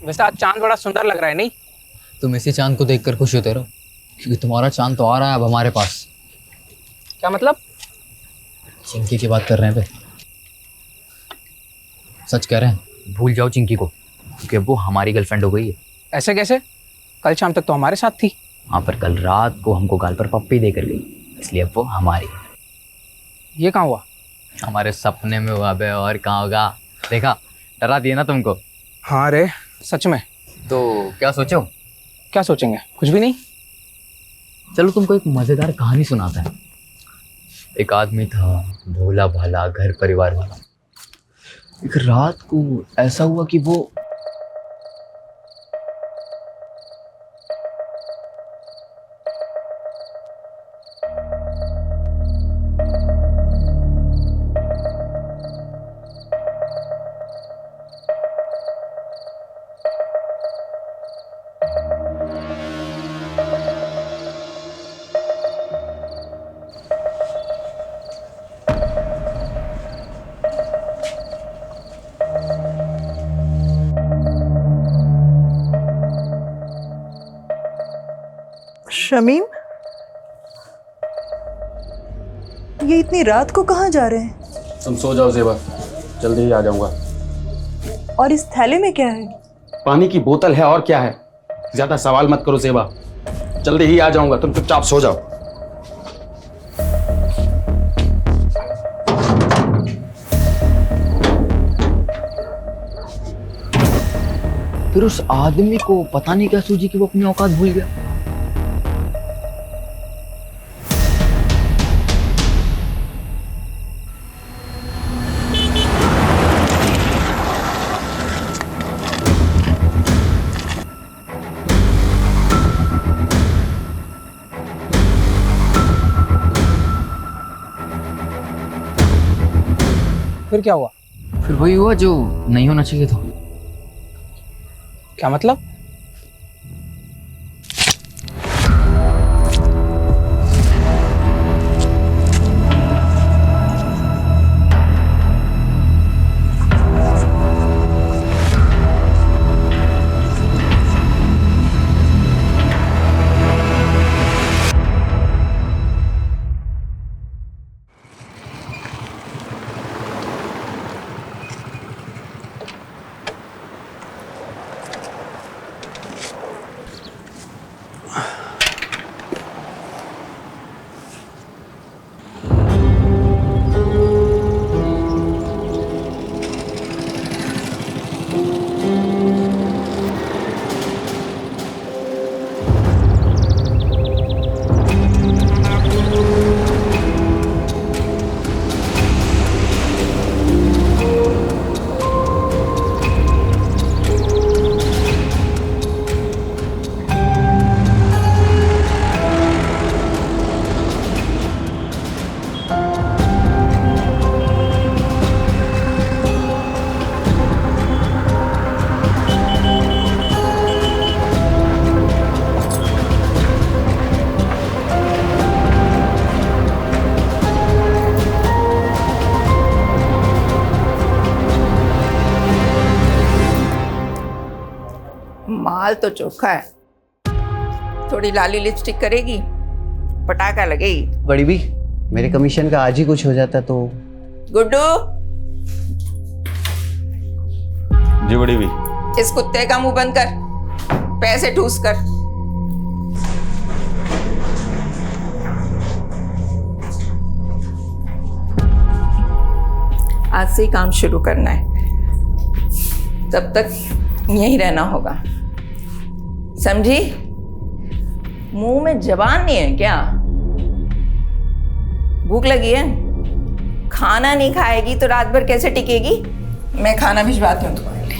वैसे आज चांद बड़ा सुंदर लग रहा है नहीं? तुम इसी चांद को देखकर खुश होते रहो, क्योंकि तुम्हारा चांद तो आ रहा है अब हमारे पास। क्या मतलब? चिंकी की बात कर रहे हैं पे। सच कह रहे हैं, भूल जाओ चिंकी को, क्योंकि अब वो हमारी गर्लफ्रेंड हो गई है। ऐसे कैसे? कल शाम तक तो हमारे साथ थी। हाँ, पर कल रात को हमको गाल पर पप्पी देकर गई, इसलिए अब वो हमारी है। ये कहाँ हुआ? हमारे सपने में हुआ बे, और कहाँ होगा। देखा, डरा दिया ना तुमको। हाँ रे, सच में। तो क्या सोचो? क्या सोचेंगे? कुछ भी नहीं। चलो तुमको एक मजेदार कहानी सुनाता है। एक आदमी था, भोला भाला, घर परिवार वाला। एक रात को ऐसा हुआ कि वो शमीम, ये इतनी रात को कहाँ जा रहे हैं? तुम सो जाओ ज़ेबा, जल्दी ही आ जाऊंगा। और इस थैले में क्या है? पानी की बोतल है, और क्या है। ज्यादा सवाल मत करो ज़ेबा, जल्दी ही आ जाऊंगा, तुम चुपचाप सो जाओ। फिर उस आदमी को पता नहीं क्या सूझी कि वो अपनी औकात भूल गया। फिर क्या हुआ? फिर वही हुआ जो नहीं होना चाहिए था। क्या मतलब? माल तो चोखा है, थोड़ी लाली लिपस्टिक करेगी, पटाखा लगेगी। बड़ी भी, मेरे कमीशन का आज ही कुछ हो जाता तो। गुड्डू, जी बड़ी भी। इस कुत्ते का मुंह बंद कर, पैसे ठूस कर। आज से ही काम शुरू करना है, तब तक यहीं रहना होगा, समझी? मुंह में जबान नहीं है क्या? भूख लगी है? खाना नहीं खाएगी तो रात भर कैसे टिकेगी? मैं खाना भिजवाती हूँ तुम्हारे लिए।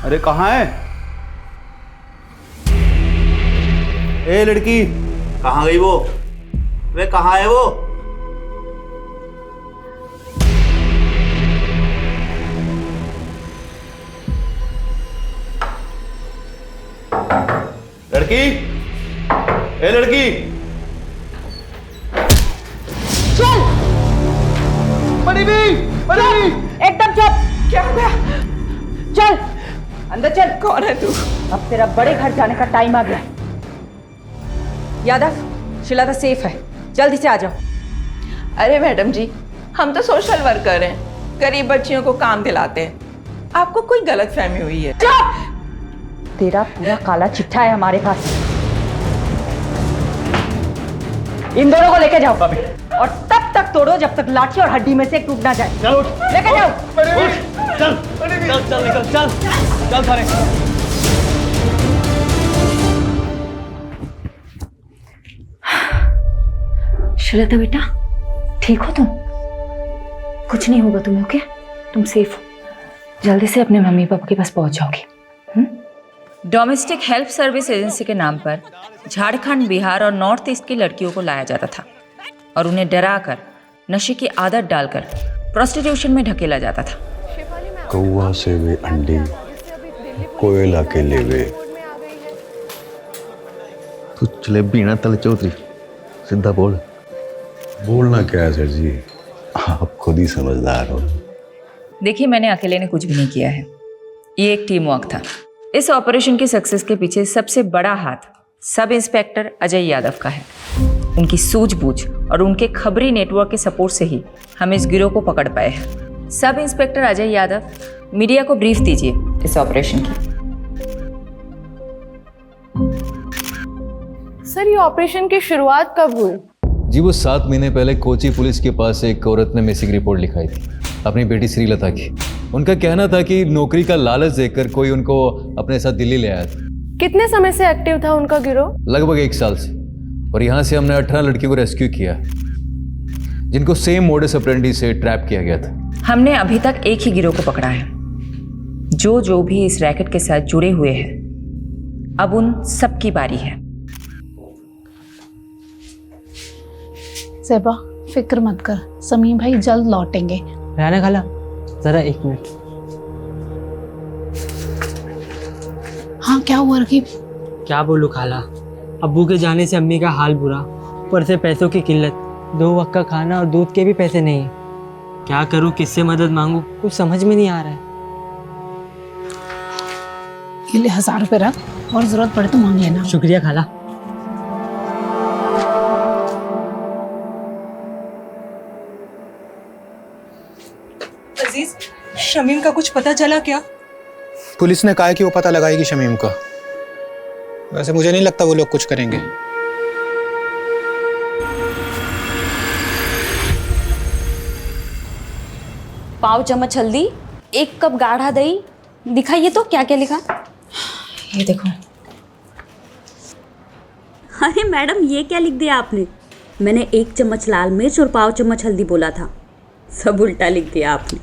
अरे कहाँ है? ए लड़की, कहाँ गई वो? वे कहाँ है वो? लड़की, ए लड़की, चल बड़ी भी, एकदम चुप। क्या हो गया? चल अंदर चल। कौन है तू? अब तेरा बड़े घर जाने का टाइम आ गया। यादव, शीला सेफ है, जल्दी से आ जाओ। अरे मैडम जी, हम तो सोशल वर्कर हैं, गरीब बच्चियों को काम दिलाते हैं। आपको कोई गलत फहमी हुई है। तेरा पूरा काला चिट्ठा है हमारे पास। इन दोनों को लेके जाओ और तब तक तोड़ो जब तक लाठी और हड्डी में से एक टूट ना जाए। चलो लेके जाओ। चल निकल, चल सारे। श्वेता बेटा, ठीक हो तुम? कुछ नहीं होगा तुम्हें, ओके? तुम सेफ हो। जल्दी से अपने मम्मी पापा के पास पहुंच जाओगी। डोमेस्टिक हेल्प सर्विस एजेंसी के नाम पर झारखंड, बिहार और नॉर्थ ईस्ट की लड़कियों को लाया जाता था और उन्हें डराकर नशे की आदत डालकर प्रोस्टिट्यूशन में ढकेला जाता था। कौवा से वे अंडे, कोयला के लेवे। तू जलेबी ना तल चौधरी, सीधा बोल। बोलना क्या है सर जी, आप खुद ही समझदार हो। देखिए, मैंने अकेले ने कुछ भी नहीं किया है, ये एक टीम वर्क था। इस ऑपरेशन की सक्सेस के पीछे सबसे बड़ा हाथ सब इंस्पेक्टर अजय यादव का है। उनकी सूझबूझ और उनके खबरी नेटवर्क के सपोर्ट से ही हम इस गिरोह को पकड़ पाए हैं। Sub inspector Ajay Yadav, media को ब्रीफ दीजिए इस ऑपरेशन की। सर, ये ऑपरेशन की शुरुआत कब हुई? जी वो 7 महीने पहले कोची पुलिस के पास एक औरत ने मिसिंग रिपोर्ट लिखाई थी अपनी बेटी श्रीलता की। उनका कहना था कि नौकरी का लालच देकर कोई उनको अपने साथ दिल्ली ले आया था। कितने समय से एक्टिव था उनका गिरोह? लगभग 1 साल से। और यहाँ से हमने 18 लड़कियों को रेस्क्यू किया जिनको सेम मोडस ऑपरेंडी से ट्रैप किया गया था। हमने अभी तक एक ही गिरोह को पकड़ा है। जो भी इस रैकेट के साथ जुड़े हुए हैं, अब उन सबकी बारी है। ज़ेबा, फिक्र मत कर, समीम भाई जल्द लौटेंगे। रहना खाला, जरा 1 मिनट। हाँ, क्या हुआ रकीब? क्या बोलूँ खाला, अब्बू के जाने से अम्मी का हाल बुरा, ऊपर से पैसों की किल्लत, 2 वक्त का खाना और दूध के भी पैसे नहीं है। क्या करूँ, किससे मदद मांगूँ, कुछ समझ में नहीं आ रहा है। ये ले 1000 रुपये रख, और जरूरत पड़े तो मांग लेना। शुक्रिया खाला। अजीज, शमीम का कुछ पता चला क्या? पुलिस ने कहा है कि वो पता लगाएगी शमीम का। वैसे मुझे नहीं लगता वो लोग कुछ करेंगे। पाव चम्मच हल्दी, 1 कप गाढ़ा दही। दिखाइए तो क्या क्या लिखा। ये देखो। अरे मैडम, ये क्या लिख दिया आपने? मैंने 1 चम्मच लाल मिर्च और पाव चम्मच हल्दी बोला था, सब उल्टा लिख दिया आपने।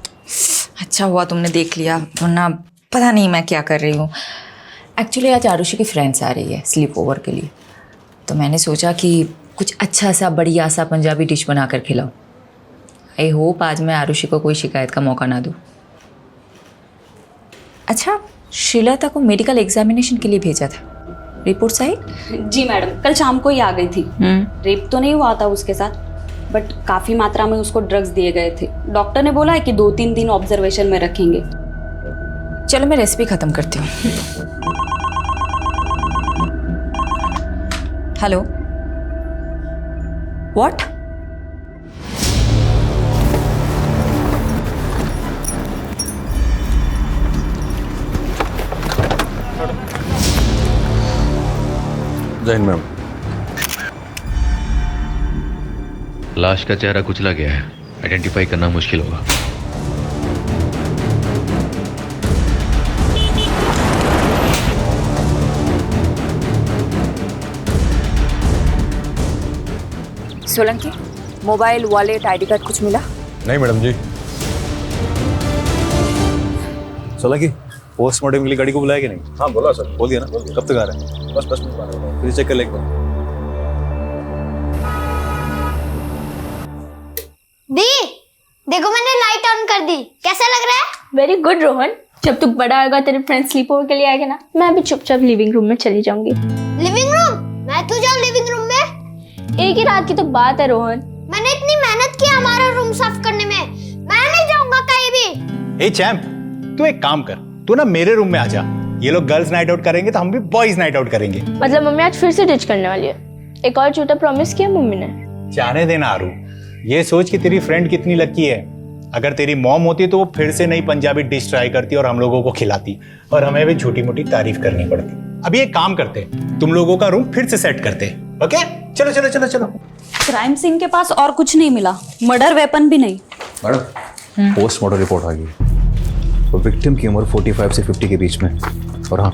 अच्छा हुआ तुमने देख लिया, वरना पता नहीं मैं क्या कर रही हूँ। एक्चुअली आज आरुषि की फ्रेंड्स आ रही है स्लीप ओवर के लिए, तो मैंने सोचा कि कुछ अच्छा सा बढ़िया सा पंजाबी डिश बना कर खिलाऊँ। आई होप आज मैं आरुषि को कोई शिकायत का मौका ना दूँ। अच्छा, श्रीलता को मेडिकल एग्जामिनेशन के लिए भेजा था, रिपोर्ट्स आई? जी मैडम, कल शाम को ही आ गई थी। रेप तो नहीं हुआ था उसके साथ, बट काफ़ी मात्रा में उसको ड्रग्स दिए गए थे। डॉक्टर ने बोला है कि 2-3 दिन ऑब्जर्वेशन में रखेंगे। चलो मैं रेसिपी ख़त्म करती हूँ। Hello, what? जैन मैम, लाश का चेहरा कुचला गया है, आइडेंटिफाई करना मुश्किल होगा। Solanki, mobile, wallet, ID card कुछ मिला? नहीं मैडम जी। सोलंकी, पोस्टमार्टम के लिए गाड़ी को बुलाया कि नहीं? हाँ बोला सर। बोल दिया ना? कब तक आ रहे हैं? बस 10 मिनट बाद। फिर चेक कर लेंगे। दी, देखो मैंने लाइट ऑन कर दी, कैसा लग रहा है? वेरी गुड रोहन, जब तू बड़ा होगा तेरे फ्रेंड स्लीप ओवर के लिए आएगा ना, मैं अभी चुपचाप लिविंग रूम में चली जाऊंगी। लिविंग मैं तो जाऊँ लिविंग रूम में। एक ही रात की तो बात है रोहन। मैंने इतनी मेहनत की हमारा रूम साफ करने में, मैं नहीं जाऊंगा कहीं भी। ए चैंप, तू एक काम कर, तू ना मेरे रूम में आ जा। ये लोग गर्ल्स नाइट आउट करेंगे तो हम भी बॉयज नाइट आउट करेंगे। मतलब मम्मी आज फिर से डिच करने वाली है। एक और झूठा प्रॉमिस किया मम्मी ने। जाने देना आरू, ये सोच कि तेरी फ्रेंड कितनी लकी है। अगर तेरी मॉम होती तो वो फिर से नई पंजाबी डिश ट्राई करती और हम लोगों को खिलाती और हमें भी छोटी मोटी तारीफ करनी पड़ती। अभी एक काम करते, तुम लोगों का रूम फिर से सेट करते। ओके, चलो चलो चलो चलो। क्राइम सीन के पास और कुछ नहीं मिला, मर्डर वेपन भी नहीं। मैडम, पोस्टमार्टम रिपोर्ट आ गई। तो विक्टिम की उम्र 45 से 50 के बीच में, और हाँ,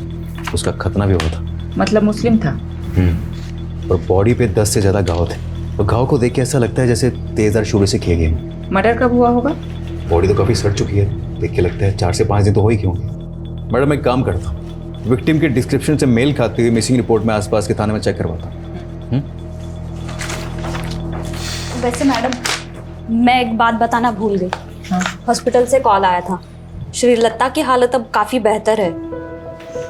उसका खतना भी हुआ था। मतलब मुस्लिम था। और बॉडी पे 10 से ज्यादा घाव थे। तो घाव को देख के ऐसा लगता है जैसे तेजदार शूले से किए गए। मर्डर कब हुआ होगा? बॉडी तो काफी सड़ चुकी है, देख के लगता है 4 से 5 दिन तो हो ही क्यों। मैडम, मैं एक काम करता हूँ, विक्टिम के डिस्क्रिप्शन से मेल खाती हुई मिसिंग रिपोर्ट में आसपास के थाने में चेक करवाता हूँ। वैसे मैडम, मैं एक बात बताना भूल गई। हॉस्पिटल से कॉल आया था, श्रीलता की हालत अब काफ़ी बेहतर है।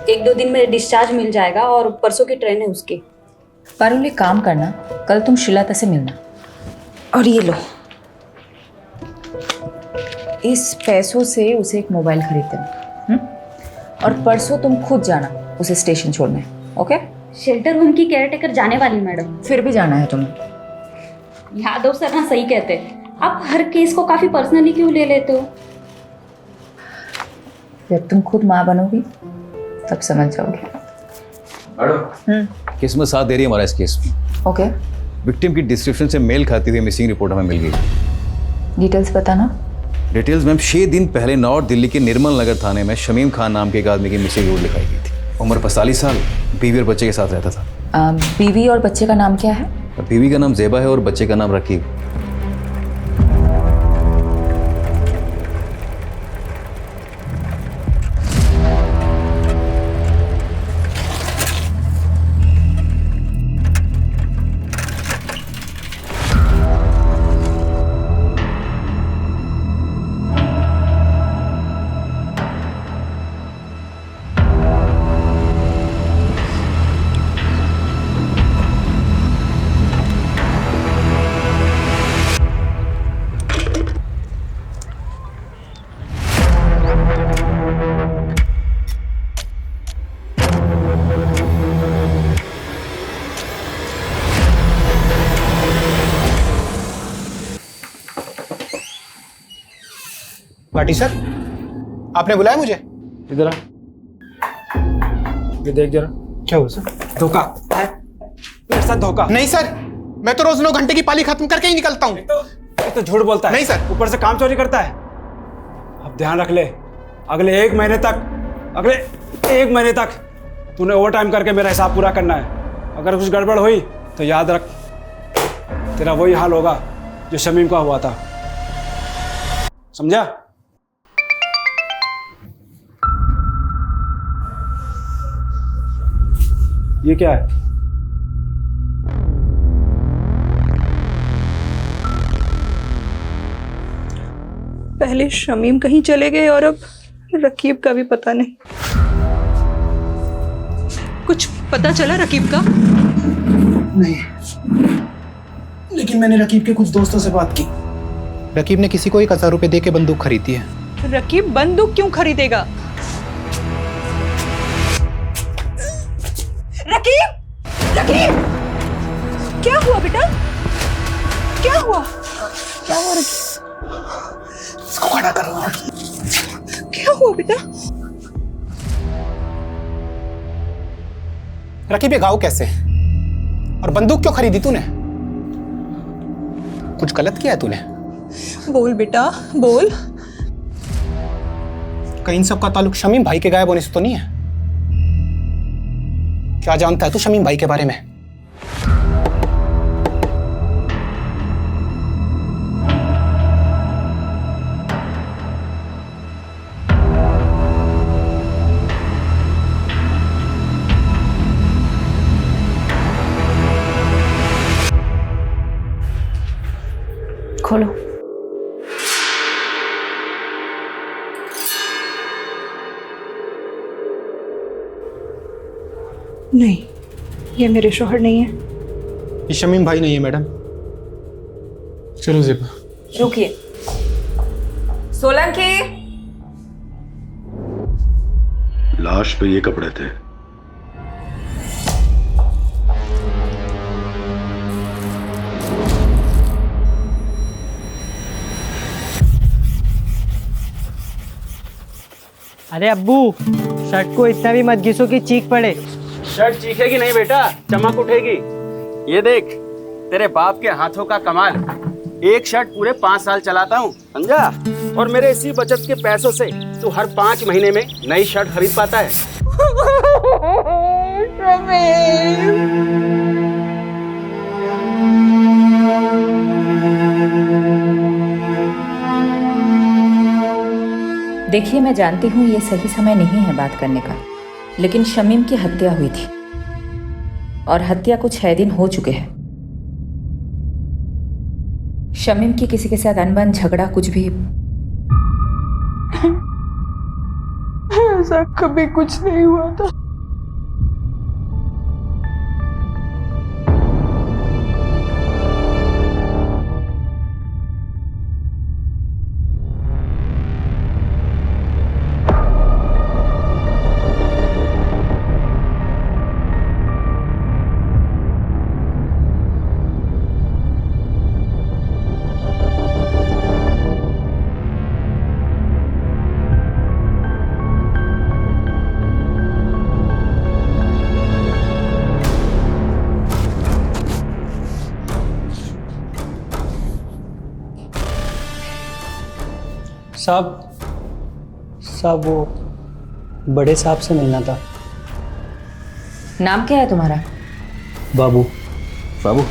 1-2 दिन में डिस्चार्ज मिल जाएगा और परसों की ट्रेन है उसकी। पारुल, एक काम करना, कल तुम श्रीलता से मिलना। और ये लो, इस पैसों से उसे एक मोबाइल खरीद देना। और परसों तुम खुद जाना उसे स्टेशन छोड़ने। ओके? शेल्टर होम की केयरटेकर जाने वाली मैडम। फिर भी जाना है तुम्हें। यादव सर ना सही कहते, आप हर केस को काफी पर्सनली क्यों ले लेते हो? जब तुम खुद माँ बनोगी तब समझ जाओगे। किस्मत साथ दे रही है हमारा इस केस में। ओके, विक्टिम की डिस्क्रिप्शन से मेल खाती हुई मिसिंग रिपोर्ट हमें मिल गई। डिटेल्स बताना। डिटेल्स मैम, 6 दिन पहले नॉर्थ दिल्ली के निर्मल नगर थाने में शमीम खान नाम के एक आदमी की मिसिंग रिपोर्ट लिखाई गई थी। उम्र 45 साल, बीवी और बच्चे के साथ रहता था। बीवी और बच्चे का नाम क्या है? बीवी का नाम ज़ेबा है और बच्चे का नाम रकीब। पाटी सर, आपने बुलाया मुझे? इधर आ, ये देख जरा। क्या हुआ सर? धोखा है मेरे साथ, धोखा। नहीं सर, मैं तो रोज 9 घंटे की पाली खत्म करके ही निकलता हूँ। तो झूठ बोलता है। नहीं सर। ऊपर से काम चोरी करता है। अब ध्यान रख ले, अगले 1 महीने तक तूने ओवर टाइम करके मेरा हिसाब पूरा करना है। अगर कुछ गड़बड़ हुई तो याद रख, तेरा वही हाल होगा जो शमीम का हुआ था। समझा? ये क्या है? पहले शमीम कहीं चले गए और अब रकीब का भी पता नहीं। कुछ पता चला रकीब का? नहीं, लेकिन मैंने रकीब के कुछ दोस्तों से बात की। रकीब ने किसी को 1000 रुपए दे के बंदूक खरीदी है। रकीब बंदूक क्यों खरीदेगा? रकीब! रकीब! क्या हुआ बेटा? क्या हुआ? क्या हुआ रकीब? इसको खड़ा करो। क्या हुआ बेटा? रकीब, ये घाव कैसे? और बंदूक क्यों खरीदी तूने? कुछ गलत किया है तूने? बोल बेटा, बोल। कहीं इन सब का ताल्लुक शमीम भाई के गायब होने से तो नहीं है? क्या जानता है तू शमीम भाई के बारे में? खोलो। नहीं, ये मेरे शोहर नहीं है। ये शमीम भाई नहीं है मैडम। चलो ज़ेबा। रुकिए। सोलंकी। लाश पे ये कपड़े थे। अरे अब्बू, शर्ट को इतना भी मत घिसो कि चीख पड़े। शर्ट चीखेगी नहीं बेटा, चमक उठेगी। ये देख, तेरे बाप के हाथों का कमाल। एक शर्ट पूरे 5 साल चलाता हूँ, समझा? और मेरे इसी बचत के पैसों से तू हर 5 महीने में नई शर्ट खरीद पाता है। देखिए, मैं जानती हूँ ये सही समय नहीं है बात करने का, लेकिन शमीम की हत्या हुई थी और हत्या को 6 दिन हो चुके हैं। शमीम की किसी के साथ अनबन, झगड़ा, कुछ भी? ऐसा कभी कुछ नहीं हुआ था। साहब वो बड़े साहब से मिलना था। नाम क्या है तुम्हारा? बाबू। बाबू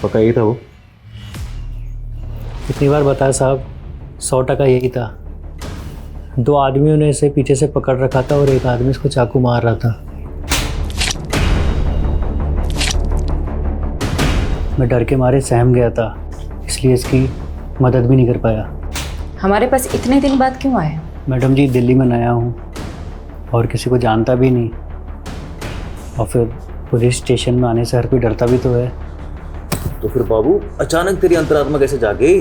पक्का यही था वो? कितनी बार बताया साहब, 100% यही था। 2 आदमियों ने इसे पीछे से पकड़ रखा था और एक आदमी इसको चाकू मार रहा था। मैं डर के मारे सहम गया था, इसलिए इसकी मदद भी नहीं कर पाया। हमारे पास इतने दिन बाद क्यों आए? मैडम जी, दिल्ली में नया हूँ और किसी को जानता भी नहीं, और फिर पुलिस स्टेशन में आने से हर कोई डरता भी तो है। तो फिर बाबू अचानक तेरी अंतरात्मा कैसे जागे?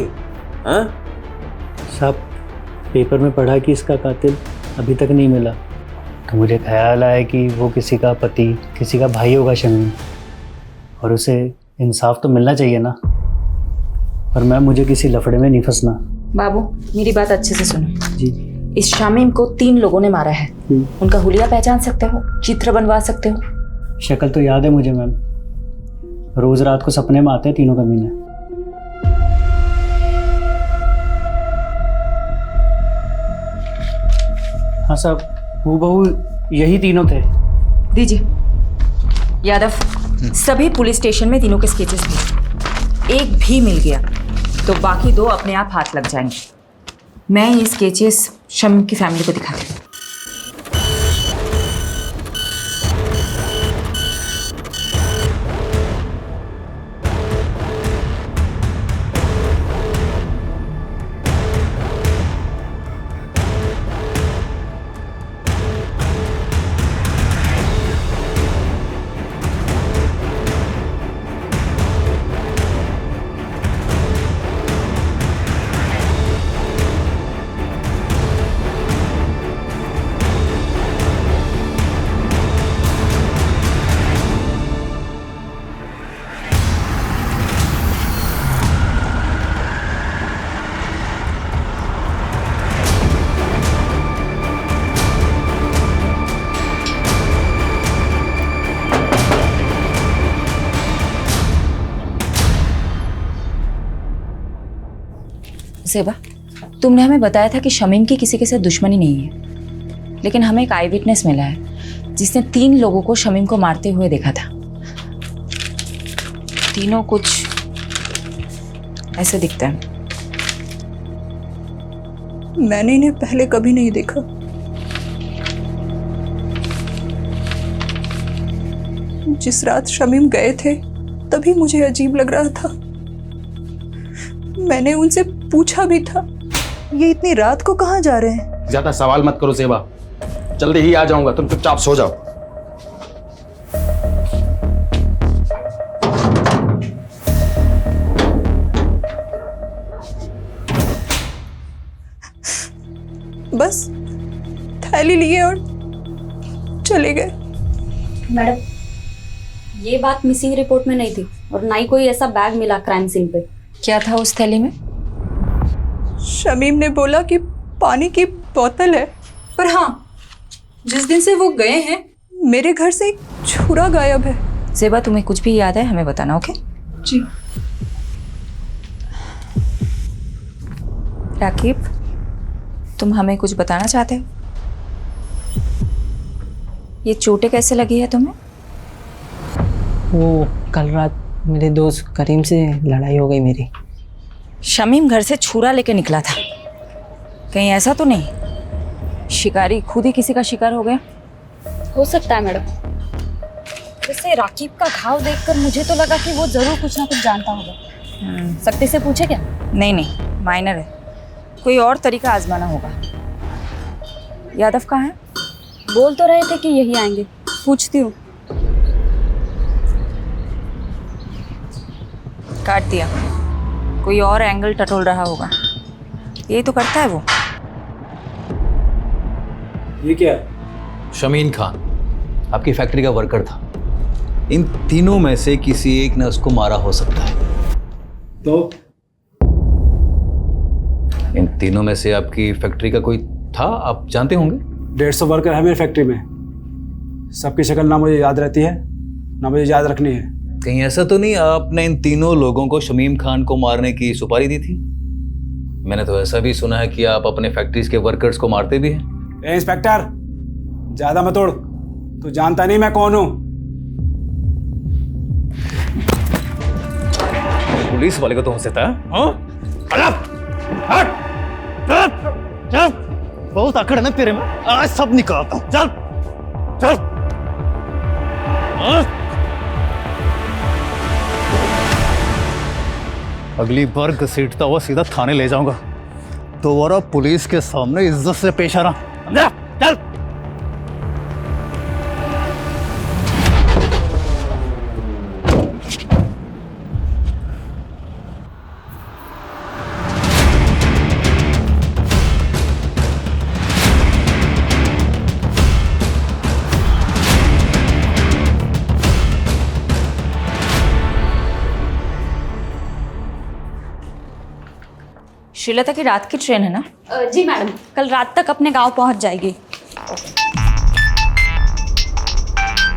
हाँ साहब, पेपर में पढ़ा कि इसका कातिल अभी तक नहीं मिला, तो मुझे ख्याल आया कि वो किसी का पति, किसी का भाई होगा शमीम, और उसे इंसाफ तो मिलना चाहिए ना। और मैम, मुझे किसी लफड़े में नहीं फंसना। बाबू, मेरी बात अच्छे से सुनो जी। इस शामीम को 3 लोगों ने मारा है। उनका हुलिया पहचान सकते हो? चित्र बनवा सकते हो? शक्ल तो याद है मुझे मैम, रोज रात को सपने में आते हैं तीनों कमीने। हाँ साहब, वो बहू यही तीनों थे। दीजिए यादव, सभी पुलिस स्टेशन में तीनों के स्केचेस भेज। एक भी मिल गया तो बाकी 2 अपने आप हाथ लग जाएंगे। मैं ये स्केचेस शमीम की फैमिली को दिखाती हूँ। ज़ेबा, तुमने हमें बताया था कि शमीम की किसी के साथ दुश्मनी नहीं है, लेकिन हमें एक आई विटनेस मिला है जिसने 3 लोगों को शमीम को मारते हुए देखा था। तीनों कुछ ऐसे दिखते हैं। मैंने इन्हें पहले कभी नहीं देखा। जिस रात शमीम गए थे तभी मुझे अजीब लग रहा था। मैंने उनसे पूछा भी था, ये इतनी रात को कहाँ जा रहे हैं? ज्यादा सवाल मत करो ज़ेबा, जल्दी ही आ जाऊंगा, तुम चुपचाप सो जाओ। लिए और चले गए। मैडम, ये बात मिसिंग रिपोर्ट में नहीं थी और ना ही कोई ऐसा बैग मिला क्राइम सीन पे। क्या था उस थैली में? शमीम ने बोला कि पानी की बोतल है। पर हाँ, जिस दिन से वो गए हैं मेरे घर से एक छुरा गायब है। ज़ेबा, तुम्हें कुछ भी याद है हमें बताना, ओके? जी। राकीब, तुम हमें कुछ बताना चाहते हो? ये चोटें कैसे लगी है तुम्हें? वो कल रात मेरे दोस्त करीम से लड़ाई हो गई मेरी। शमीम घर से छुरा लेके निकला था, कहीं ऐसा तो नहीं शिकारी खुद ही किसी का शिकार हो गया? हो सकता है मैडम। वैसे राकीब का घाव देखकर मुझे तो लगा कि वो जरूर कुछ ना कुछ जानता होगा। सख्ती से पूछे क्या? नहीं नहीं, माइनर है, कोई और तरीका आजमाना होगा। यादव कहाँ है? बोल तो रहे थे कि यही आएंगे, पूछती हूँ। काट दिया, कोई और एंगल टटोल रहा होगा। यही तो करता है वो। ये क्या है? शमीन खान आपकी फैक्ट्री का वर्कर था। इन तीनों में से किसी एक ने उसको मारा हो सकता है। तो इन तीनों में से आपकी फैक्ट्री का कोई था, आप जानते होंगे? 150 वर्कर है मेरी फैक्ट्री में। सबकी शक्ल ना मुझे याद रहती है ना मुझे याद रखनी है। कहीं ऐसा तो नहीं आपने इन तीनों लोगों को शमीम खान को मारने की सुपारी दी थी? मैंने तो ऐसा भी सुना है कि आप अपने फैक्ट्रीज के वर्कर्स को मारते भी हैं। ए इंस्पेक्टर, ज्यादा मत उड़, तू जानता नहीं मैं कौन हूं। पुलिस वाले को तो हो सकता है। बहुत आकड़ है ना तेरे में, आज सब निकालता हूं। चल चल। अगली बार घसीटता हुआ सीधा थाने ले जाऊंगा। दोबारा पुलिस के सामने इज्जत से पेश आना, समझा? चल। श्रीलता की रात की ट्रेन है ना? जी मैडम, कल रात तक अपने गांव पहुंच जाएगी।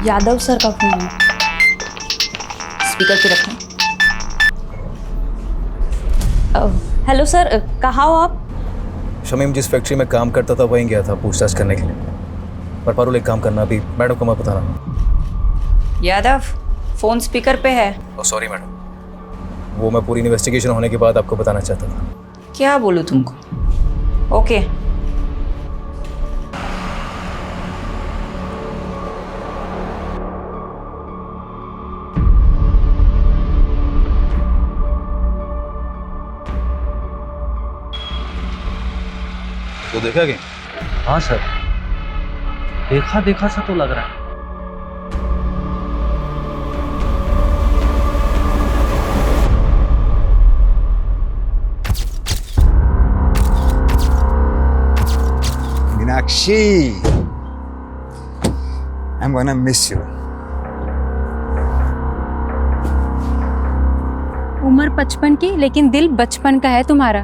यादव सर का फोन है। स्पीकर पे रखें। हेलो सर, कहाँ हो आप? शमीम जिस फैक्ट्री में काम करता था वहीं गया था पूछताछ करने के लिए। पर पारुल एक काम करना, अभी मैडम को मैं बताना। यादव, फोन स्पीकर पे है। सॉरी मैडम, वो मैं पूरी इन्वेस्टिगेशन होने के बाद आपको बताना चाहता था। क्या बोलूं तुमको? ओके। तो देखा क्या? हाँ सर, देखा देखा सा तो लग रहा है। Meenakshi, I'm gonna miss you. उम्र 55 की लेकिन दिल बचपन का है तुम्हारा।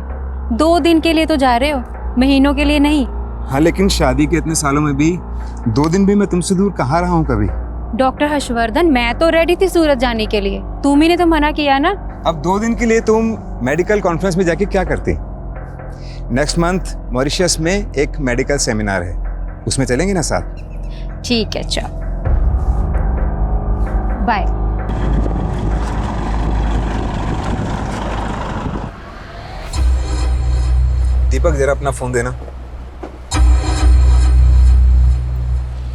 2 दिन के लिए तो जा रहे हो, महीनों के लिए नहीं। हाँ, लेकिन शादी के इतने सालों में भी 2 दिन भी मैं तुमसे दूर कहाँ रहा हूँ कभी। डॉक्टर हर्षवर्धन, मैं तो रेडी थी सूरत जाने के लिए, तुम ही ने तो मना किया ना। अब 2 दिन के लिए तुम मेडिकल कॉन्फ्रेंस में जाके क्या करती? नेक्स्ट मंथ मॉरिशस में एक मेडिकल सेमिनार है, उसमें चलेंगे ना साथ? ठीक है, चलो बाय। दीपक, जरा अपना फोन देना।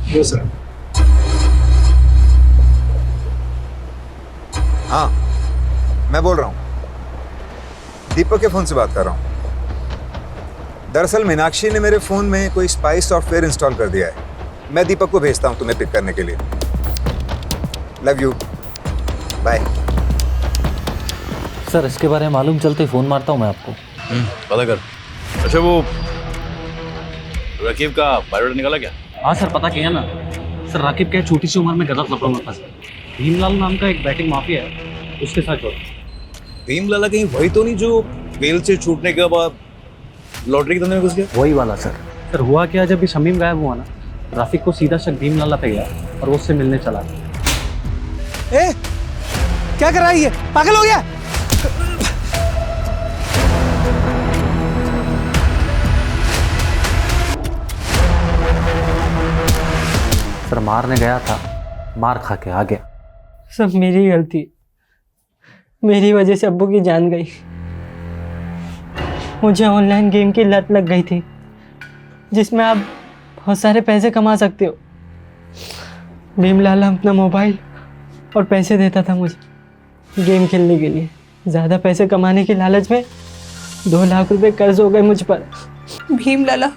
यो सर। हाँ, मैं बोल रहा हूँ, दीपक के फोन से बात कर रहा हूँ। दरअसल मीनाक्षी ने मेरे फोन में कोई स्पाई सॉफ्टवेयर इंस्टॉल कर दिया है। मैं दीपक को भेजता हूँ तुम्हें पिक करने के लिए। Love you, bye. सर, इसके बारे में मालूम चलते फ़ोन मारता हूँ मैं आपको। पता कर। अच्छा, वो रकीब का बायोडाटा निकाला क्या? हाँ सर, पता किया ना सर। राकिब क्या छोटी सी उम्र में गलत लफड़ों में फंस गया। भीमलाल नाम का एक बैटिंग माफिया है, उसके साथ जोड़। भीमलाला कहीं वही तो नहीं जो बेल से छूटने के बाद लॉटरी के धंधे में घुस गया? वही वाला सर। सर हुआ क्या, जब भी शमीम गायब हुआ ना, राफिक को सीधा शक भीमलाला पे गया और वो उससे मिलने चला गया। ए, क्या कर रहा है ये? पागल हो गया? सर मारने गया था, मार खा के आ गया। सब मेरी गलती, मेरी वजह से अब्बू की जान गई। मुझे ऑनलाइन गेम की लत लग गई थी जिसमें आप बहुत सारे पैसे कमा सकते हो। भीमलाल अपना मोबाइल और पैसे देता था मुझे गेम खेलने के लिए। ज़्यादा पैसे कमाने की लालच में 2 लाख रुपए कर्ज हो गए मुझ पर। भीमलाला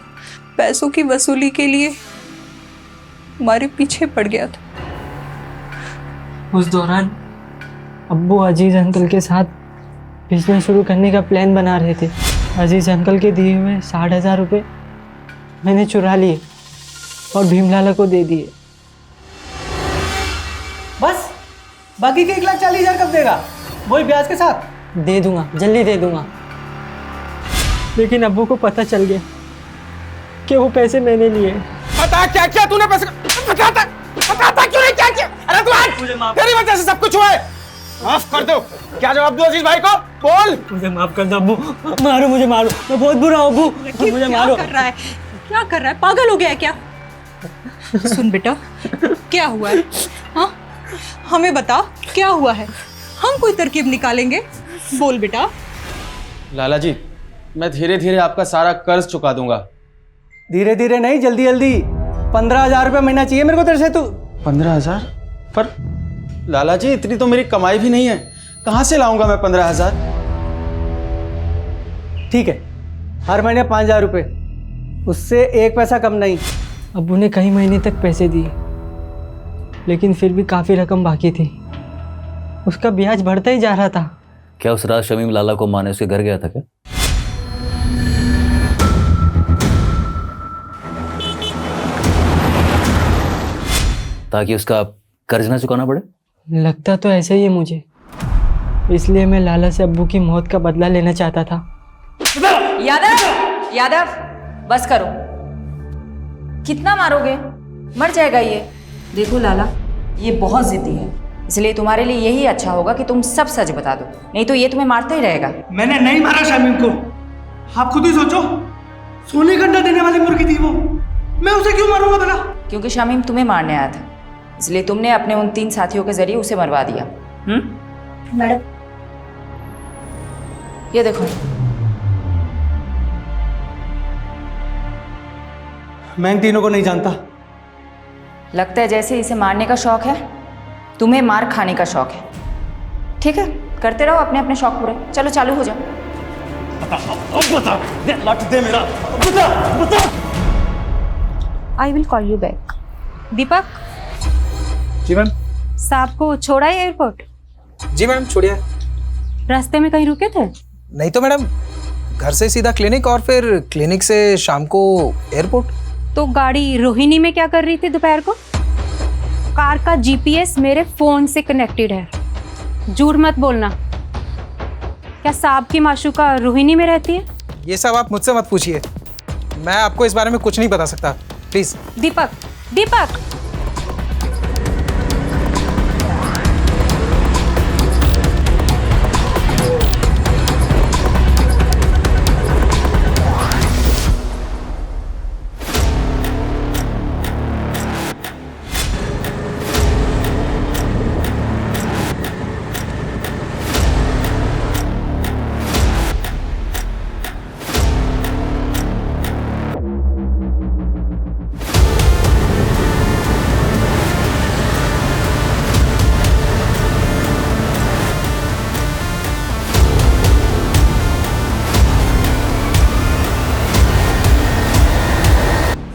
पैसों की वसूली के लिए हमारे पीछे पड़ गया था। उस दौरान अब्बू अजीज अंकल के साथ बिजनेस शुरू करने का प्लान बना रहे थे। अजीज अंकल के दिए हुए 60,000 रुपये मैंने चुरा लिए और भीमलाला को दे दिए। बस बाकी के 1,40,000 कब देगा? वही ब्याज के साथ? दे दूंगा, जल्दी दे दूंगा। लेकिन अब्बू को पता चल गया कि वो पैसे मैंने लिए। बता क्या क्या तूने पैसे? बताता क्यों नहीं क्या किया? अरे तू आज तेरी वजह से सब कुछ हुआ है। माफ कर दो। क्या जवाब दूं अजीज भाई को? बोल। मुझे माफ कर दो अब्बू, मारो मुझे, मारो, मैं बहुत बुरा हूँ अब्बू, मुझे मारो। क्या कर रहा है? क्या कर रहा है? पागल हो गया है क्या? सुन बेटा, क्या हुआ है? हाँ, हमें बता क्या हुआ है, हम कोई तरकीब निकालेंगे। बोल बेटा। लाला जी, मैं धीरे धीरे आपका सारा कर्ज चुका दूंगा। धीरे धीरे नहीं, जल्दी जल्दी। 15,000 रुपये महीना चाहिए मेरे को तेरे से। तू 15,000? पर लाला जी इतनी तो मेरी कमाई भी नहीं है, कहाँ से लाऊंगा मैं 15,000? ठीक है, हर महीने 5,000 रुपये, उससे 1 पैसा कम नहीं। अब्बू ने कई महीने तक पैसे दिए लेकिन फिर भी काफ़ी रकम बाकी थी। उसका ब्याज बढ़ता ही जा रहा था। क्या उस रात शमीम लाला को माने उसके घर गया था क्या? ताकि उसका कर्ज ना चुकाना पड़े? लगता तो ऐसे ही है मुझे, इसलिए मैं लाला से अब्बू की मौत का बदला लेना चाहता था। यादव, यादव, बस करो। कितना मारोगे? मर जाएगा ये। देखो लाला, ये बहुत जिद्दी है, इसलिए तुम्हारे लिए यही अच्छा होगा कि तुम सब सच बता दो, नहीं तो ये तुम्हें मारता ही रहेगा। मैंने नहीं मारा शमीम को, आप खुद ही सोचो। सोने का अंडा देने वाली मुर्गी थी वो, मैं उसे क्यों मारूंगा भला? क्योंकि शमीम तुम्हें मारने आया था, इसलिए तुमने अपने उन 3 साथियों के जरिए उसे मरवा दिया। मैडम, ये देखो। मैं इन तीनों को नहीं जानता। लगता है जैसे इसे मारने का शौक है, तुम्हें मार खाने का शौक है। ठीक है, करते रहो अपने अपने शौक पूरे। चलो चालू हो जाओ। बता, लाठी दे मेरा, बता, बता। I will call you back. Deepak. जी मैम। साहब को छोड़ा है एयरपोर्ट? जी मैम, छोड़िए। रास्ते में कहीं रुके थे? नहीं तो मैडम, घर से सीधा क्लिनिक और फिर क्लिनिक से शाम को एयरपोर्ट। तो गाड़ी रोहिणी में क्या कर रही थी दोपहर को? कार का जीपीएस मेरे फोन से कनेक्टेड है, झूठ मत बोलना। क्या साहब की माशूका रोहिणी में रहती है? ये सब आप मुझसे मत पूछिए, मैं आपको इस बारे में कुछ नहीं बता सकता, प्लीज। Deepak, Deepak.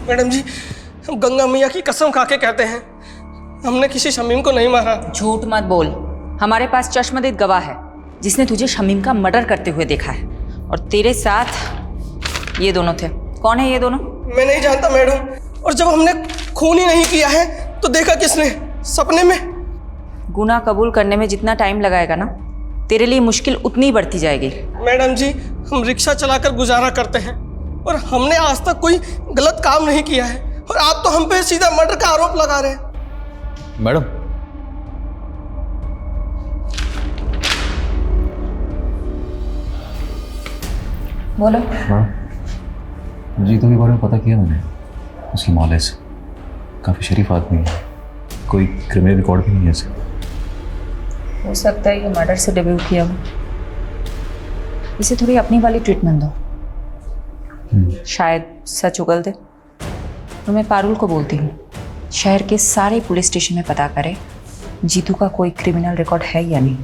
मैडम जी, हम गंगा मैया की कसम खा के कहते हैं, हमने किसी शमीम को नहीं मारा। झूठ मत बोल, हमारे पास चश्मदीद गवाह है जिसने तुझे शमीम का मर्डर करते हुए देखा है, और तेरे साथ ये दोनों थे। कौन है ये दोनों? मैं नहीं जानता मैडम, और जब हमने खून ही नहीं किया है तो देखा किसने? सपने में। गुनाह कबूल करने में जितना टाइम लगाएगा ना, तेरे लिए मुश्किल उतनी ही बढ़ती जाएगी। मैडम जी, हम रिक्शा चलाकर गुजारा करते हैं और हमने आज तक कोई गलत काम नहीं किया है, और आप तो हम पे सीधा मर्डर का आरोप लगा रहे हैं। मैडम, बोलो। हाँ, जीतू के बारे में पता किया मैंने। उसकी मॉलेज काफ़ी शरीफ आदमी है, कोई क्रिमिनल रिकॉर्ड भी नहीं है इसे। हो सकता है ये मर्डर से डेब्यू किया हो। इसे थोड़ी अपनी वाली ट्रीटमेंट दो, शायद सच उगल दे। तो मैं पारुल को बोलती हूँ, शहर के सारे पुलिस स्टेशन में पता करे जीतू का कोई क्रिमिनल रिकॉर्ड है या नहीं।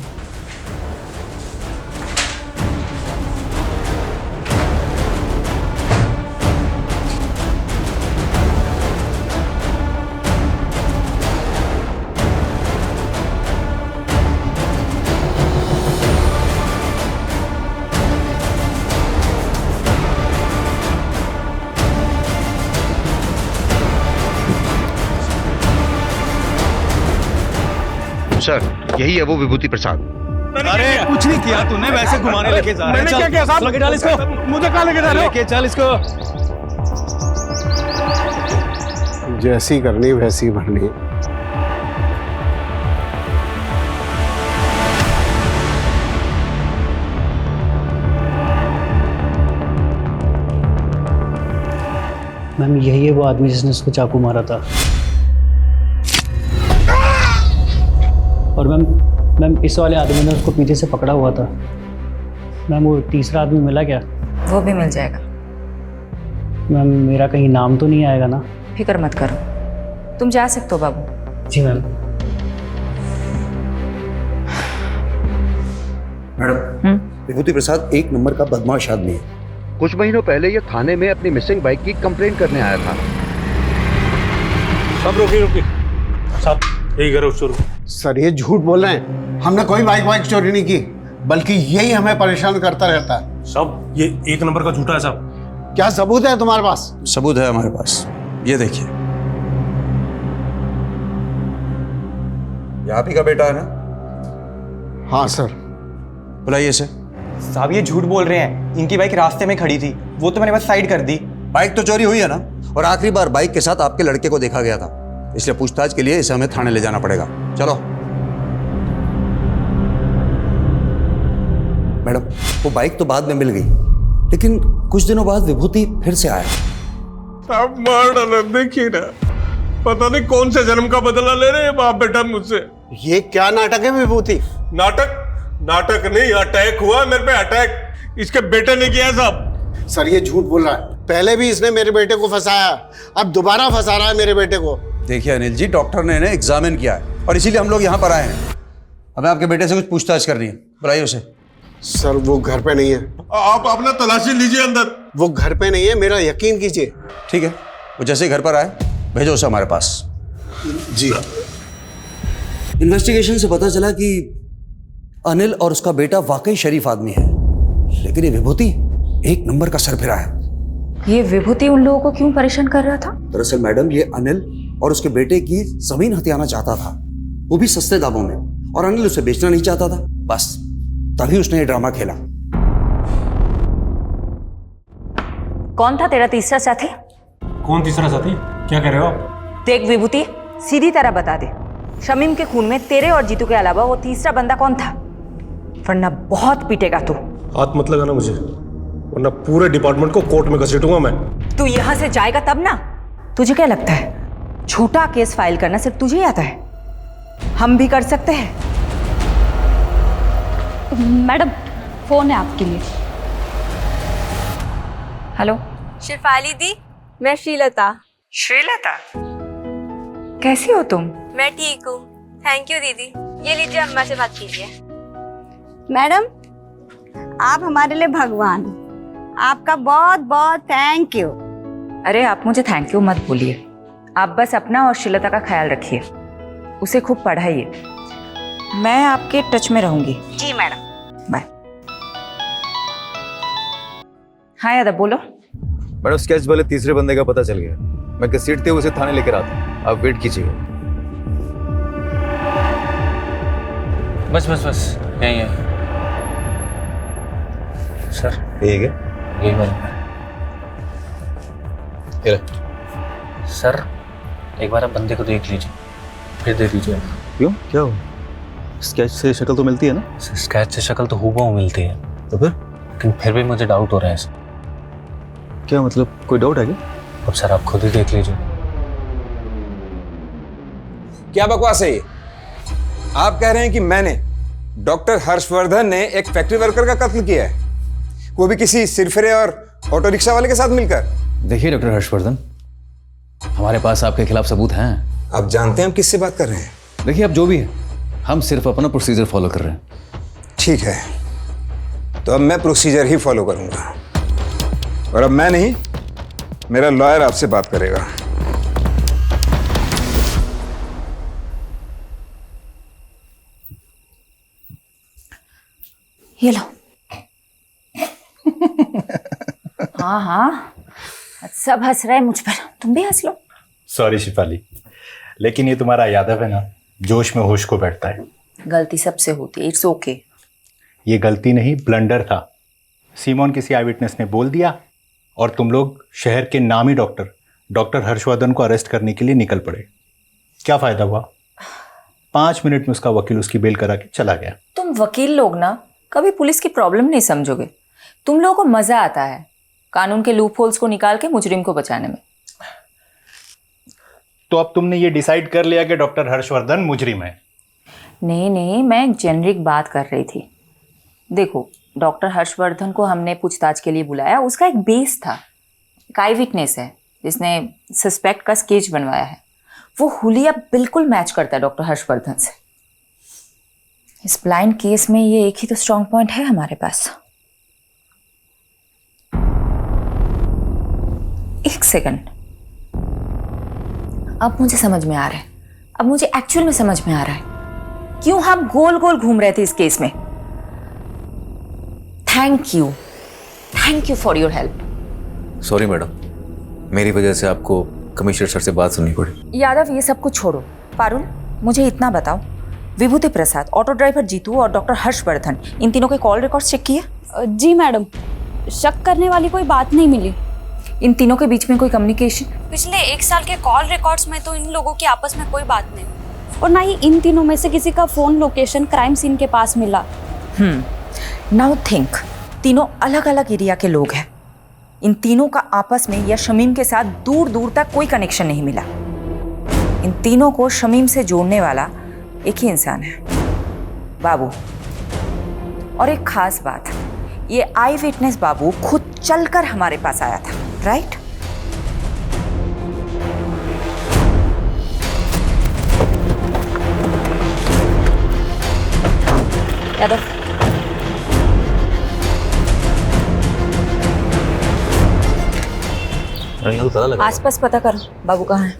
सर, यही है वो विभूति प्रसाद। अरे कुछ नहीं किया तूने, वैसे घुमाने लेके जा रहे हैं। मैंने क्या किया साहब? लेके चल इसको। मुझे कहाँ लेके जा रहे हो? लेके चल इसको। जैसी करनी वैसी भरनी। मैम, यही है वो आदमी जिसने उसको चाकू मारा था। और मैम इस वाले आदमी ने उसको पीछे से पकड़ा हुआ था। मैम, वो तीसरा आदमी मिला क्या? वो भी मिल जाएगा। मैम, मेरा कहीं नाम तो नहीं आएगा ना? फिक्र मत करो, तुम जा सकते हो बाबू। जी मैम। मैडम, विभूति प्रसाद एक नंबर का बदमाश आदमी है। कुछ महीनों पहले ये थाने में अपनी मिसिंग बाइक की कंप्लेंट करने आया था। सब रुकिए साहब, यही करो शुरू। सर, ये झूठ बोल रहे हैं। हमने कोई बाइक चोरी नहीं की, बल्कि यही हमें परेशान करता रहता है। सब ये एक नंबर का झूठा है साहब। क्या सबूत है तुम्हारे पास? सबूत है हमारे पास, ये देखिए। ये आप ही का बेटा है ना? हाँ सर। बुलाइए इसे। साहब, ये झूठ बोल रहे हैं। इनकी बाइक रास्ते में खड़ी थी, वो तो मैंने बस साइड कर दी। बाइक तो चोरी हुई है ना, और आखिरी बार बाइक के साथ आपके लड़के को देखा गया था, इसलिए पूछताछ के लिए इसे हमें थाने ले जाना पड़ेगा। चलो। मैडम, वो बाइक तो बाद में मिल गई, लेकिन कुछ दिनों बाद विभूति फिर से आया। साहब मार डाला, देखिए ना, पता नहीं कौन से जन्म का बदला ले रहे हैं बाप बेटा मुझसे। ये क्या नाटक है विभूति? नाटक नहीं, अटैक हुआ मेरे पे, अटैक इसके बेटे ने किया है साहब। सर, ये झूठ बोल रहा है। पहले भी इसने मेरे बेटे को फंसाया, अब दोबारा फंसा रहा है मेरे बेटे को। देखिए अनिल जी, डॉक्टर ने इन्हें एग्जामिन किया है और इसीलिए हम लोग यहाँ पर आए हैं। हमें आपके बेटे से कुछ पूछताछ करनी है, बुलाइए उसे। सर, वो घर पे नहीं है। आप अपना तलाशी लीजिए अंदर। वो घर पे नहीं है, मेरा यकीन कीजिए। ठीक है, वो जैसे ही घर पर आए भेजो उसे हमारे पास। जी। इन्वेस्टिगेशन से पता चला कि अनिल और उसका बेटा वाकई शरीफ आदमी है, लेकिन ये विभूति एक नंबर का सरफिरा है। ये विभूति उन लोगों को क्यों परेशान कर रहा था? दरअसल मैडम, ये अनिल और उसके बेटे की जमीन हथियाना चाहता था, वो भी सस्ते दामों में, और अनिल उसे बेचना नहीं चाहता था। बस तभी उसने ये ड्रामा खेला। कौन था तेरा तीसरा साथी? कौन तीसरा साथी? क्या कह रहे हो आप? देख विभूति, सीधी तरह बता दे, शमीम के खून में तेरे और जीतू के अलावा वो तीसरा बंदा कौन था? वरना बहुत पीटेगा तू। हाथ मत लगाना मुझे, वरना पूरे डिपार्टमेंट को कोर्ट में घसीटूंगा मैं। तू यहाँ से जाएगा तब ना। तुझे क्या लगता है छोटा केस फाइल करना सिर्फ तुझे ही आता है? हम भी कर सकते हैं। मैडम, फोन है आपके लिए। हेलो। शिफाली दी, मैं श्रीलता। श्रीलता, कैसी हो तुम? मैं ठीक हूँ, थैंक यू दीदी। ये लीजिए, अम्मा से बात कीजिए। मैडम, आप हमारे लिए भगवान, आपका बहुत बहुत थैंक यू। अरे आप मुझे थैंक यू मत बोलिए, आप बस अपना और श्रीलता का ख्याल रखिए, उसे खूब पढ़ाइए। मैं आपके टच में रहूंगी। जी मैडम। बाय। हाँ यादव, बोलो। मैडम, स्केच वाले तीसरे बंदे का पता चल गया। मैं घसीटते हुए उसे थाने लेकर आता हूँ, आप वेट कीजिए। बस बस बस यही है सर। ठीक है, यही बना सर। एक बार आप बंदे को देख लीजिए, फिर दे दीजिए। क्यों, क्या हो? स्केच से शक्ल तो मिलती है ना? स्केच से शक्ल तो हूबहू मिलती है, तो लेकिन फिर भी मुझे डाउट हो रहा है। क्या मतलब, कोई डाउट है क्या? अब सर आप खुद ही देख लीजिए। क्या बकवास है ये? आप कह रहे हैं कि मैंने, डॉक्टर हर्षवर्धन ने एक फैक्ट्री वर्कर का कत्ल किया है, वो भी किसी सिरफिरे और ऑटो रिक्शा वाले के साथ मिलकर? देखिए डॉक्टर हर्षवर्धन, हमारे पास आपके खिलाफ सबूत हैं। आप जानते हैं हम किससे बात कर रहे हैं? देखिए अब जो भी है, हम सिर्फ अपना प्रोसीजर फॉलो कर रहे हैं। ठीक है, तो अब मैं प्रोसीजर ही फॉलो करूंगा, और अब मैं नहीं, मेरा लॉयर आपसे बात करेगा। ये लो। हाँ हाँ, सब हंस रहे हैं मुझ पर, तुम भी हंस लो। सॉरी शिफाली, लेकिन ये तुम्हारा यादव है ना, जोश में होश को बैठता है। गलती सबसे होती है, इट्स ओके। ये गलती नहीं, ब्लंडर था। सीमोन किसी आई विटनेस ने बोल दिया और तुम लोग शहर के नामी डॉक्टर हर्षवर्धन को अरेस्ट करने के लिए निकल पड़े। क्या फायदा हुआ? 5 मिनट में उसका वकील उसकी बेल करा के चला गया। तुम वकील लोग ना कभी पुलिस की प्रॉब्लम नहीं समझोगे। तुम लोगों को मजा आता है कानून के लूप होल्स को निकाल के मुजरिम को बचाने में। तो अब तुमने ये डिसाइड कर लिया कि डॉक्टर हर्षवर्धन मुजरिम है? नहीं नहीं, मैं एक जेनरिक बात कर रही थी। देखो, डॉक्टर हर्षवर्धन को हमने पूछताछ के लिए बुलाया, उसका एक बेस था, एक आई विटनेस है जिसने सस्पेक्ट का स्केच बनवाया है। वो हुलिया बिल्कुल मैच करता है डॉक्टर हर्षवर्धन से। इस ब्लाइंड केस में ये एक ही तो स्ट्रॉन्ग पॉइंट है हमारे पास। एक सेकंड, अब मुझे समझ में आ रहा है, अब मुझे एक्चुअल में समझ में आ रहा है क्यों हम गोल गोल घूम रहे थे इस केस में। Thank you for your help. Sorry madam, मेरी वजह से आपको कमिश्नर सर से बात सुननी पड़ी। यादव, ये सब कुछ छोड़ो। पारुल, मुझे इतना बताओ, विभूति प्रसाद, ऑटो ड्राइवर जीतू और डॉक्टर हर्षवर्धन, इन तीनों के कॉल रिकॉर्ड्स चेक किए? जी मैडम, शक करने वाली कोई बात नहीं मिली। इन तीनों के बीच में कोई कम्युनिकेशन? पिछले 1 साल के कॉल रिकॉर्ड्स में तो इन लोगों की आपस में कोई बात नहीं, और ना ही इन तीनों में से किसी का फोन लोकेशन क्राइम सीन के पास मिला। नाउ थिंक, तीनों अलग अलग एरिया के लोग हैं। इन तीनों का आपस में या शमीम के साथ दूर दूर तक कोई कनेक्शन नहीं मिला। इन तीनों को शमीम से जोड़ने वाला एक ही इंसान है, बाबू। और एक खास बात, ये आई विटनेस बाबू खुद चलकर हमारे पास आया था, राइट? यादव, आसपास पता करो बाबू कहाँ है।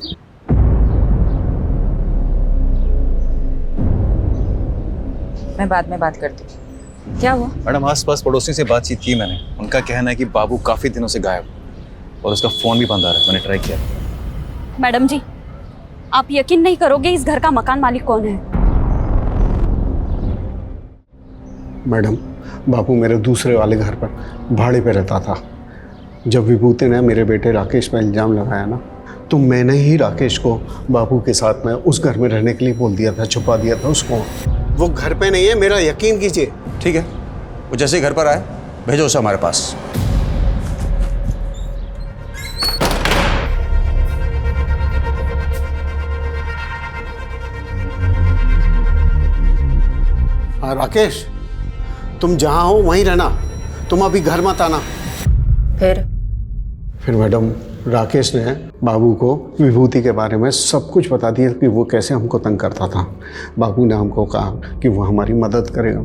मैं बाद में बात करती हूँ। क्या हुआ? मैडम, आसपास पड़ोसी से बातचीत की मैंने, उनका कहना है कि बाबू काफी दिनों से गायब और उसका फोन भी बंद आ रहा है। मैंने ट्राई किया। मैडम जी, आप यकीन नहीं करोगे इस घर का मकान मालिक कौन है। मैडम, बाबू मेरे दूसरे वाले घर पर भाड़े पे रहता था। जब विभूति ने मेरे बेटे राकेश पर इल्ज़ाम लगाया ना, तो मैंने ही राकेश को बाबू के साथ में उस घर में रहने के लिए बोल दिया था, छुपा दिया था उसको। वो घर पे नहीं है, मेरा यकीन कीजिए। ठीक है, वो जैसे ही घर पर आए भेजो उसे हमारे पास। हाँ राकेश, तुम जहाँ हो वहीं रहना, तुम अभी घर मत आना। फिर मैडम, राकेश ने बाबू को विभूति के बारे में सब कुछ बता दिया कि वो कैसे हमको तंग करता था। बाबू ने हमको कहा कि वो हमारी मदद करेगा,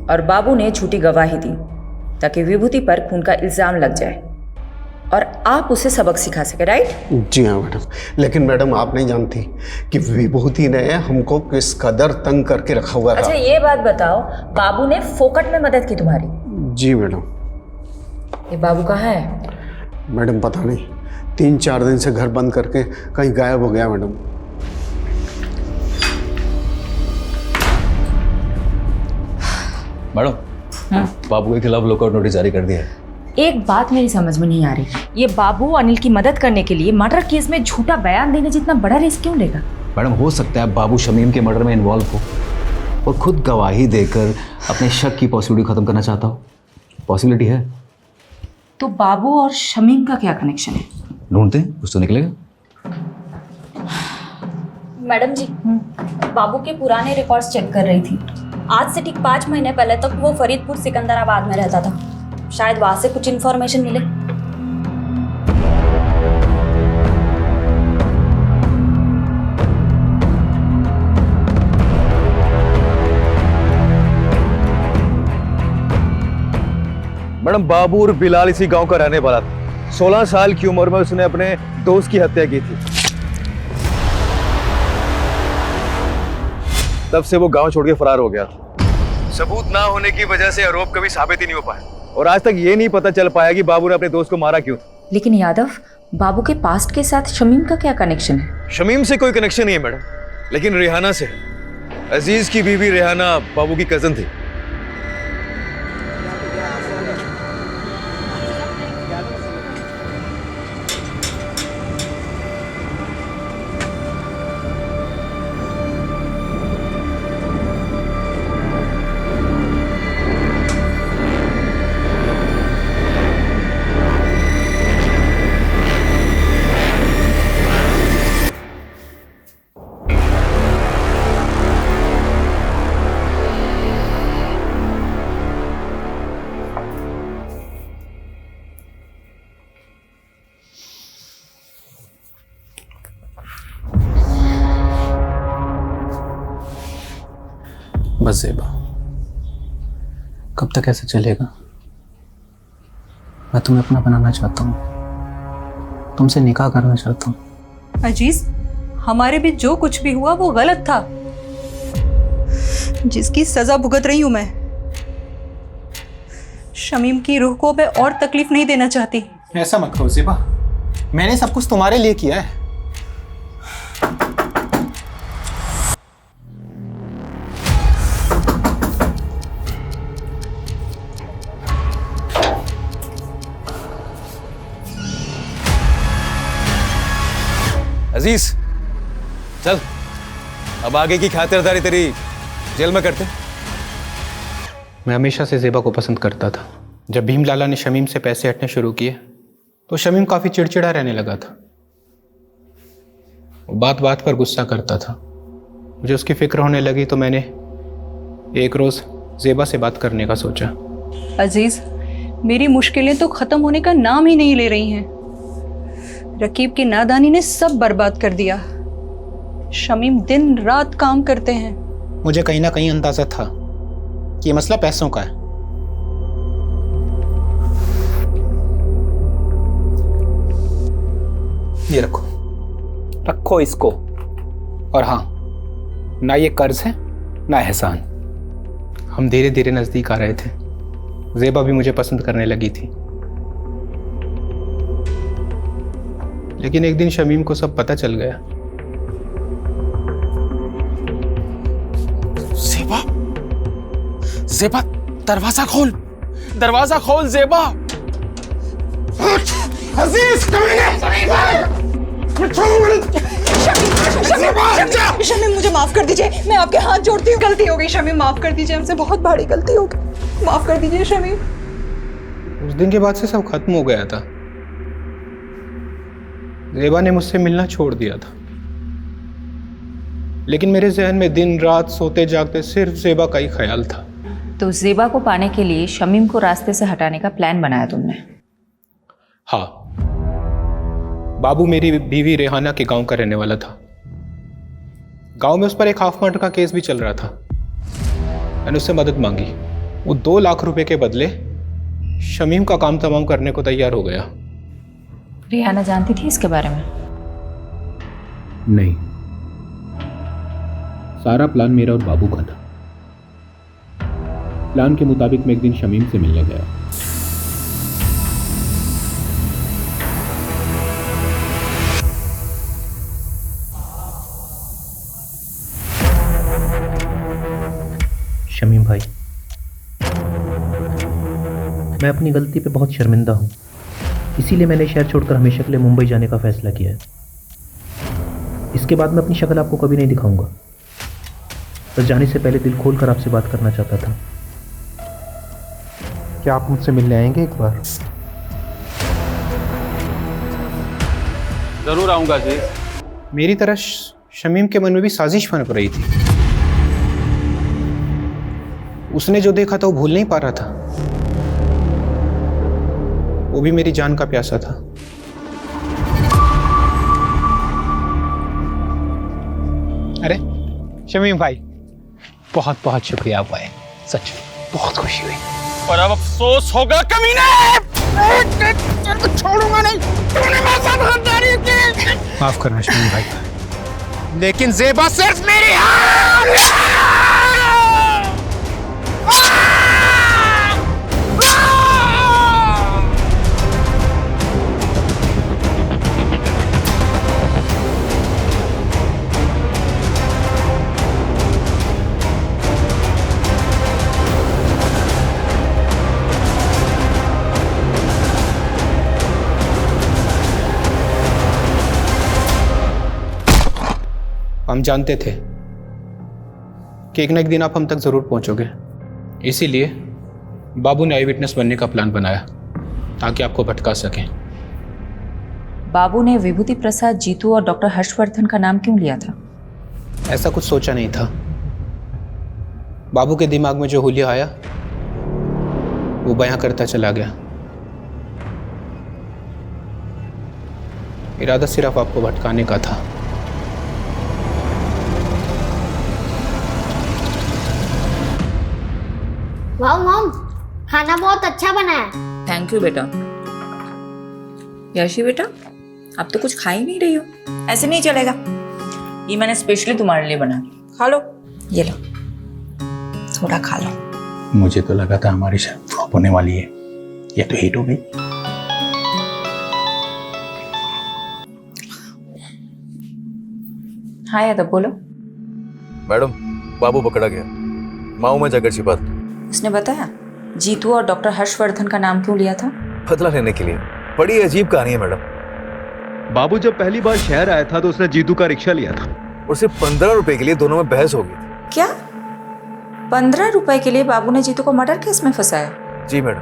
और बाबू ने झूठी गवाही दी ताकि विभूति पर खून का इल्जाम लग जाए और आप उसे सबक सिखा सके, राइट? जी हाँ मैडम, लेकिन मैडम आप नहीं जानती कि विभूति ने हमको किस कदर तंग करके रखा हुआ था। अच्छा ये बात बताओ, बाबू ने फोकट में मदद की तुम्हारी? जी मैडम। ये बाबू कहाँ है? मैडम पता नहीं, 3-4 दिन से घर बंद करके कहीं गायब हो गया मैडम। मैडम, बाबू के खिलाफ लुकआउट नोटिस जारी कर दिया है। एक बात मेरी समझ में नहीं आ रही, ये बाबू अनिल की मदद करने के लिए मर्डर केस में झूठा बयान देने जितना बड़ा रिस्क क्यों लेगा? मैडम, हो सकता है बाबू शमीम के मर्डर में इन्वॉल्व हो और खुद गवाही देकर अपने शक की पॉसिबिलिटी खत्म करना चाहता हो। पॉसिबिलिटी है। तो बाबू और शमीम का क्या कनेक्शन है? ढूंढते हैं, कुछ तो निकलेगा। मैडम जी, बाबू के पुराने रिकॉर्ड्स चेक कर रही थी। आज से ठीक 5 महीने पहले तक वो फरीदपुर सिकंदराबाद में रहता था। शायद वहां से कुछ इन्फॉर्मेशन मिले। मैडम, बाबू और बिलाल इसी गांव का रहने वाला था। 16 साल की उम्र में उसने अपने दोस्त की हत्या की थी। तब से वो गांव छोड़ के फरार हो गया था। सबूत ना होने की वजह से आरोप कभी साबित ही नहीं हो पाया और आज तक ये नहीं पता चल पाया कि बाबू ने अपने दोस्त को मारा क्यों। लेकिन यादव, बाबू के पास्ट के साथ शमीम का क्या कनेक्शन है? शमीम से कोई कनेक्शन नहीं है मैडम, लेकिन रेहाना से। अजीज की बीवी रेहाना बाबू की कजन थी। बस ज़ेबा, कब तक ऐसे चलेगा? मैं तुम्हें अपना बनाना चाहता हूँ, तुमसे निकाह करना चाहता हूँ। अजीज, हमारे बीच जो कुछ भी हुआ वो गलत था, जिसकी सजा भुगत रही हूं मैं। शमीम की रूह को मैं और तकलीफ नहीं देना चाहती। ऐसा मत करो ज़ेबा, मैंने सब कुछ तुम्हारे लिए किया है। अजीज, चल अब आगे की खातिरदारी तेरी जेल में करते। मैं हमेशा से ज़ेबा को पसंद करता था। जब भीम लाला ने शमीम से पैसे हटने शुरू किए तो शमीम काफ़ी चिड़चिड़ा रहने लगा था। वो बात बात पर गुस्सा करता था। मुझे उसकी फिक्र होने लगी तो मैंने एक रोज़ ज़ेबा से बात करने का सोचा। अजीज, मेरी मुश्किलें तो ख़त्म होने का नाम ही नहीं ले रही हैं। रकीब की नादानी ने सब बर्बाद कर दिया। शमीम दिन रात काम करते हैं। मुझे कहीं ना कहीं अंदाजा था कि ये मसला पैसों का है। ये रखो, रखो इसको। और हाँ, ना ये कर्ज है ना एहसान। हम धीरे धीरे नजदीक आ रहे थे। ज़ेबा भी मुझे पसंद करने लगी थी। लेकिन एक दिन शमीम को सब पता चल गया। ज़ेबा, ज़ेबा, दरवाजा खोल, दरवाजा खोल ज़ेबा। अजीज, शमीम, मुझे माफ कर दीजिए, मैं आपके हाथ जोड़ती हूँ। गलती हो गई शमीम, माफ कर दीजिए, हमसे बहुत बड़ी गलती हो गई, माफ कर दीजिए शमीम। उस दिन के बाद से सब खत्म हो गया था। ज़ेबा ने मुझसे मिलना छोड़ दिया था, लेकिन मेरे जहन में दिन रात सोते जागते सिर्फ ज़ेबा का ही ख्याल था। तो ज़ेबा को पाने के लिए शमीम को रास्ते से हटाने का प्लान बनाया तुमने? हाँ, बाबू मेरी बीवी रेहाना के गांव का रहने वाला था। गांव में उस पर एक हाफ मर्डर का केस भी चल रहा था। मैंने उससे मदद मांगी। वो 2 लाख रुपए के बदले शमीम का काम तमाम करने को तैयार हो गया। रेहाना जानती थी इसके बारे में? नहीं, सारा प्लान मेरा और बाबू का था। प्लान के मुताबिक मैं एक दिन शमीम से मिलने गया। शमीम भाई, मैं अपनी गलती पे बहुत शर्मिंदा हूँ, इसीलिए मैंने शहर छोड़कर हमेशा के लिए मुंबई जाने का फैसला किया है। इसके बाद मैं अपनी शक्ल आपको कभी नहीं दिखाऊंगा। बस जाने से पहले दिल खोल कर आपसे बात करना चाहता था। क्या आप मुझसे मिलने आएंगे एक बार? जरूर आऊंगा जी। मेरी तरह शमीम के मन में भी साजिश बन रही थी। उसने जो देखा था वो भूल नहीं पा रहा था। वो भी मेरी जान का प्यासा था। अरे शमीम भाई, बहुत बहुत शुक्रिया भाई, सच बहुत खुशी हुई। और अब अफसोस होगा कमीने, छोड़ूंगा नहीं। तूने मेरे साथ गद्दारी की। माफ करना शमीम भाई, लेकिन ज़ेबा सिर्फ मेरी हम जानते थे कि एक न एक दिन आप हम तक जरूर पहुंचोगे, इसीलिए बाबू ने आई विटनेस बनने का प्लान बनाया ताकि आपको भटका सकें। बाबू ने विभूति प्रसाद, जीतू और डॉक्टर हर्षवर्धन का नाम क्यों लिया था? ऐसा कुछ सोचा नहीं था। बाबू के दिमाग में जो हुलिया आया वो बयां करता चला गया। इरादा सिर्फ आपको भटकाने का था। वाह मॉम, खाना बहुत अच्छा बना है। थैंक यू बेटा। यशी बेटा, अब तो कुछ खा ही नहीं रही हो, ऐसे नहीं चलेगा। ये मैंने स्पेशली तुम्हारे लिए बना, खा लो। ये लो, थोड़ा खा लो। मुझे तो लगा था हमारी शायद फ्लॉप होने वाली है, ये तो हिट हो गई। हाँ यादव, बोलो। मैडम, बाबू पकड़ा गया, माओ में जाकर छिपा था। उसने बताया जीतू और डॉक्टर हर्षवर्धन का नाम क्यों लिया था? बदला लेने के लिए। बड़ी अजीब कहानी है मैडम। बाबू जब पहली बार शहर आया था तो उसने जीतू का रिक्शा लिया था और सिर्फ 15 रुपए के लिए दोनों में बहस हो गई थी। क्या 15 रुपए के लिए बाबू ने जीतू को मर्डर केस में फंसाया? जी मैडम,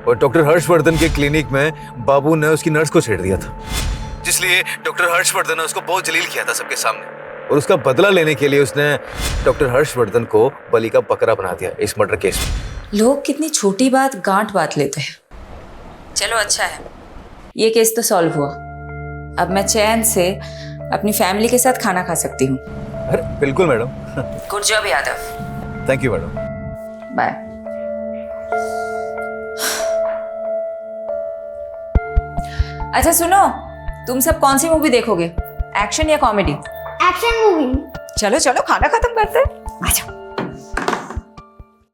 और डॉक्टर हर्षवर्धन के क्लिनिक में बाबू ने उसकी नर्स को छेड़ दिया था, जिसलिए डॉक्टर हर्षवर्धन ने उसको बहुत जलील किया था सबके सामने, और उसका बदला लेने के लिए उसने डॉक्टर हर्षवर्धन को बलि का बकरा बना दिया इस मर्डर केस में। लोग कितनी छोटी बात गांठ बात लेते हैं। चलो अच्छा है, ये केस तो सॉल्व हुआ। अब मैं चैन से अपनी फैमिली के साथ खाना खा सकती हूँ। अरे बिल्कुल madam. Good job Yadav. Thank you madam. Bye. अच्छा सुनो, तुम सब कौन सी मूवी देखोगे, एक्शन या कॉमेडी? Action movie. चलो चलो, खाना खत्म करते हैं, आ जाओ।